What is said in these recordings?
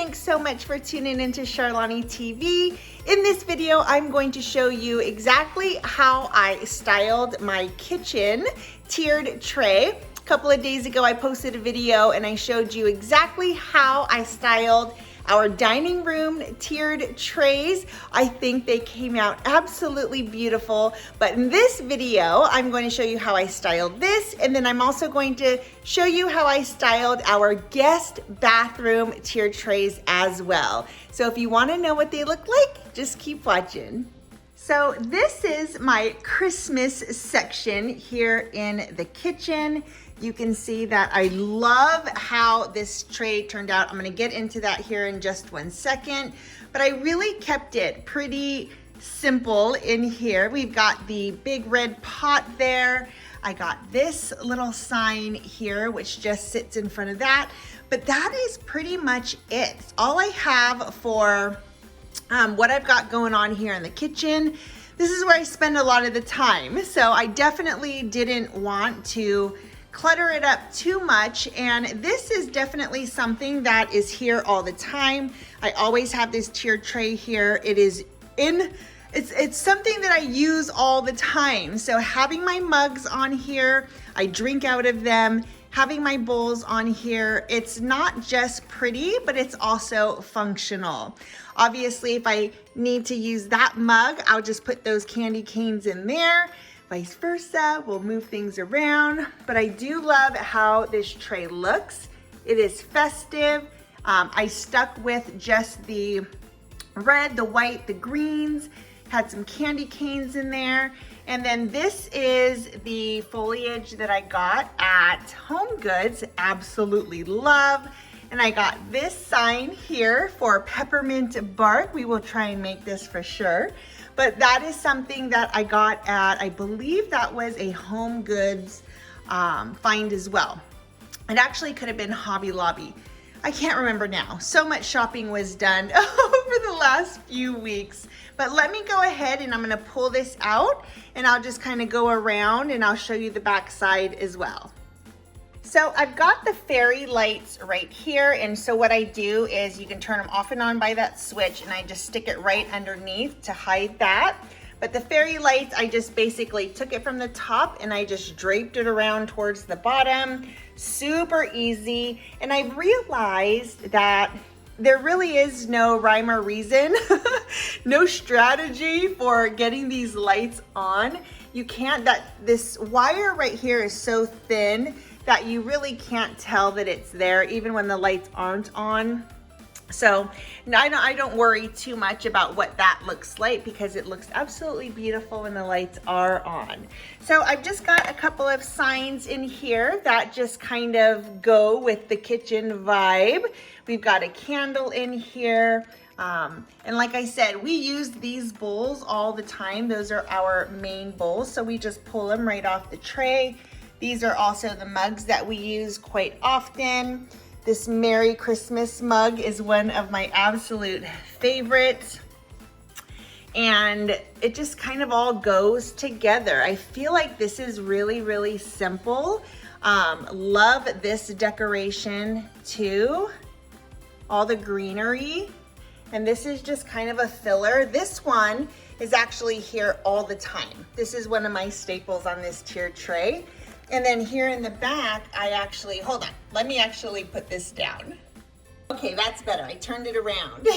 thanks so much for tuning into Charlani TV. In this video, I'm going to show you exactly how I styled my kitchen tiered tray. A couple of days ago, I posted a video and I showed you exactly how I styled our dining room tiered trays. I think they came out absolutely beautiful. But in this video, I'm going to show you how I styled this, and then I'm also going to show you how I styled our guest bathroom tiered trays as well. So if you want to know what they look like, just keep watching. So this is my Christmas section here in the kitchen. You can see that I love how this tray turned out. I'm gonna get into that here in just 1 second, but I really kept it pretty simple in here. We've got the big red pot there. I got this little sign here, which just sits in front of that, but that is pretty much it. It's all I have for what I've got going on here in the kitchen. This is where I spend a lot of the time, so I definitely didn't want to clutter it up too much, and this is definitely something that is here all the time. I always have this tiered tray here. It's something that I use all the time. So having my mugs on here, I drink out of them. Having my bowls on here, it's not just pretty, but it's also functional. Obviously, if I need to use that mug, I'll just put those candy canes in there. Vice versa, we'll move things around. But I do love how this tray looks. It is festive. I stuck with just the red, the white, the greens, had some candy canes in there. And then this is the foliage that I got at Home Goods, absolutely love. And I got this sign here for peppermint bark. We will try and make this for sure. But that is something that I got at, I believe that was a Home Goods find as well. It actually could have been Hobby Lobby. I can't remember now. So much shopping was done over the last few weeks. But let me go ahead and I'm gonna pull this out and I'll just kind of go around and I'll show you the back side as well. So I've got the fairy lights right here, and so what I do is you can turn them off and on by that switch, and I just stick it right underneath to hide that. But the fairy lights, I just basically took it from the top and I just draped it around towards the bottom. Super easy. And I realized that there really is no rhyme or reason, no strategy for getting these lights on. You can't, this wire right here is so thin that you really can't tell that it's there even when the lights aren't on. So I don't worry too much about what that looks like because it looks absolutely beautiful when the lights are on. So I've just got a couple of signs in here that just kind of go with the kitchen vibe. We've got a candle in here. And like I said, we use these bowls all the time. Those are our main bowls. So we just pull them right off the tray. These are also the mugs that we use quite often. This Merry Christmas mug is one of my absolute favorites. And it just kind of all goes together. I feel like this is really, really simple. Love this decoration too. All the greenery. And this is just kind of a filler. This one is actually here all the time. This is one of my staples on this tiered tray. And then here in the back, hold on, let me actually put this down. Okay, that's better, I turned it around.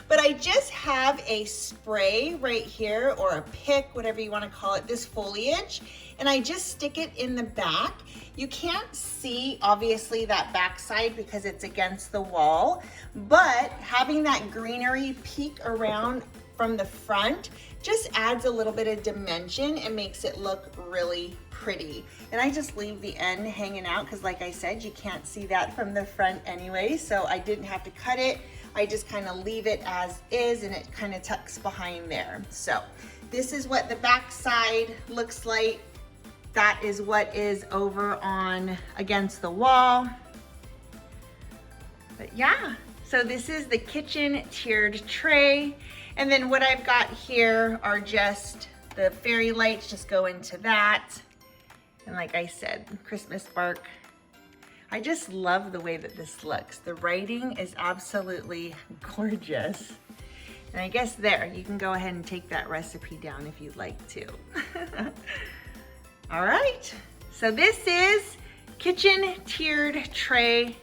But I just have a spray right here, or a pick, whatever you wanna call it, this foliage, and I just stick it in the back. You can't see, obviously, that back side because it's against the wall, but having that greenery peek around from the front just adds a little bit of dimension and makes it look really pretty. And I just leave the end hanging out because like I said, you can't see that from the front anyway, so I didn't have to cut it. I just kind of leave it as is and it kind of tucks behind there. So this is what the back side looks like. That is what is over on against the wall. But yeah, so this is the kitchen tiered tray. And then what I've got here are just the fairy lights, just go into that. And like I said, Christmas bark. I just love the way that this looks. The writing is absolutely gorgeous. And I guess there, you can go ahead and take that recipe down if you'd like to. All right, so this is kitchen tiered tray.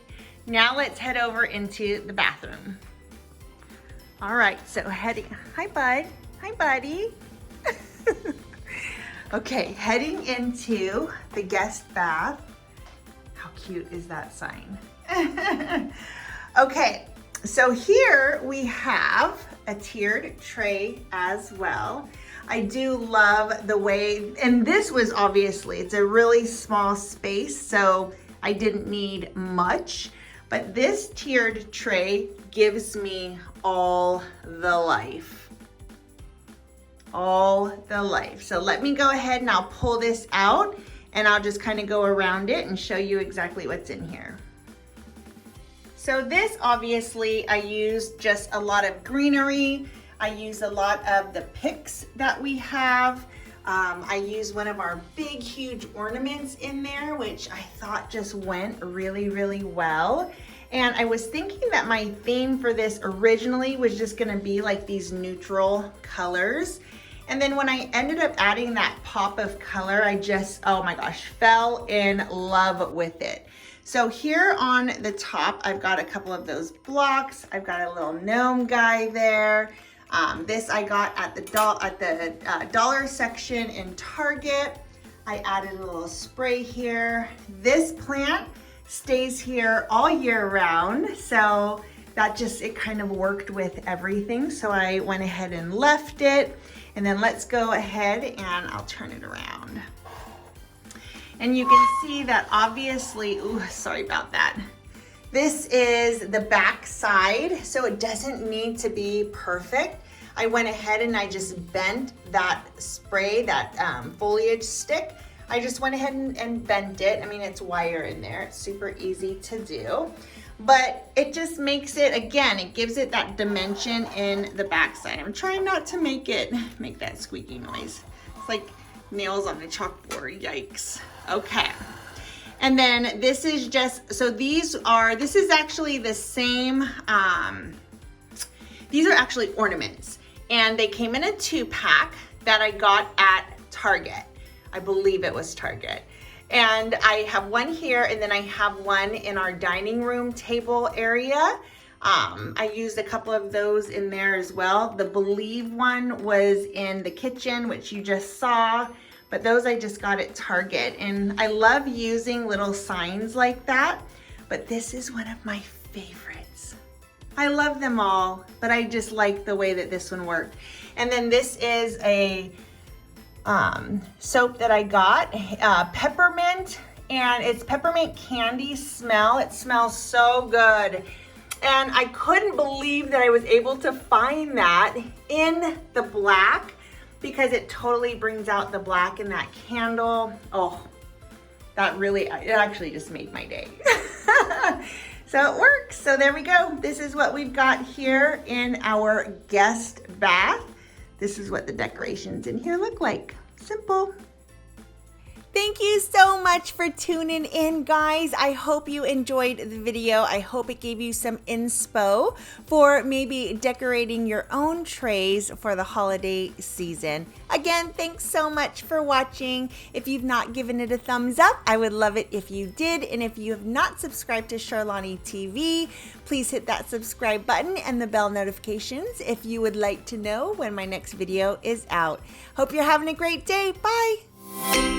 Now let's head over into the bathroom. All right, so heading, hi bud, hi buddy. Okay, heading into the guest bath. How cute is that sign? Okay, so here we have a tiered tray as well. I do love the way, and this was obviously, it's a really small space, so I didn't need much, but this tiered tray gives me all the life. All the life. So let me go ahead and I'll pull this out and I'll just kind of go around it and show you exactly what's in here. So this, obviously, I use just a lot of greenery. I use a lot of the picks that we have. I use one of our big, huge ornaments in there, which I thought just went really, really well. And I was thinking that my theme for this originally was just gonna be like these neutral colors. And then when I ended up adding that pop of color, I just, oh my gosh, fell in love with it. So here on the top, I've got a couple of those blocks. I've got a little gnome guy there. This I got at the dollar section in Target. I added a little spray here. This plant stays here all year round, so that just, it kind of worked with everything. So I went ahead and left it. And then let's go ahead and I'll turn it around. And you can see that obviously, ooh, sorry about that. This is the back side, so it doesn't need to be perfect. I went ahead and I just bent that spray, that foliage stick. I just went ahead and bent it. I mean, it's wire in there. It's super easy to do. But it just makes it, again, it gives it that dimension in the backside. I'm trying not to make that squeaky noise. It's like nails on a chalkboard, yikes. Okay. And then this is just, so this is actually the same, these are actually ornaments. And they came in a 2-pack that I got at Target. I believe it was Target. And I have one here, and then I have one in our dining room table area. I used a couple of those in there as well. The Believe one was in the kitchen, which you just saw, but those I just got at Target. And I love using little signs like that, but this is one of my favorites. I love them all, but I just like the way that this one worked. And then this is a soap that I got, peppermint, and it's peppermint candy smell. It smells so good. And I couldn't believe that I was able to find that in the black, because it totally brings out the black in that candle. Oh, that really, it actually just made my day. So it works. So there we go. This is what we've got here in our guest bath. This is what the decorations in here look like. Simple. Thank you so much for tuning in, guys. I hope you enjoyed the video. I hope it gave you some inspo for maybe decorating your own trays for the holiday season. Again, thanks so much for watching. If you've not given it a thumbs up, I would love it if you did. And if you have not subscribed to Charlani TV, please hit that subscribe button and the bell notifications if you would like to know when my next video is out. Hope you're having a great day. Bye.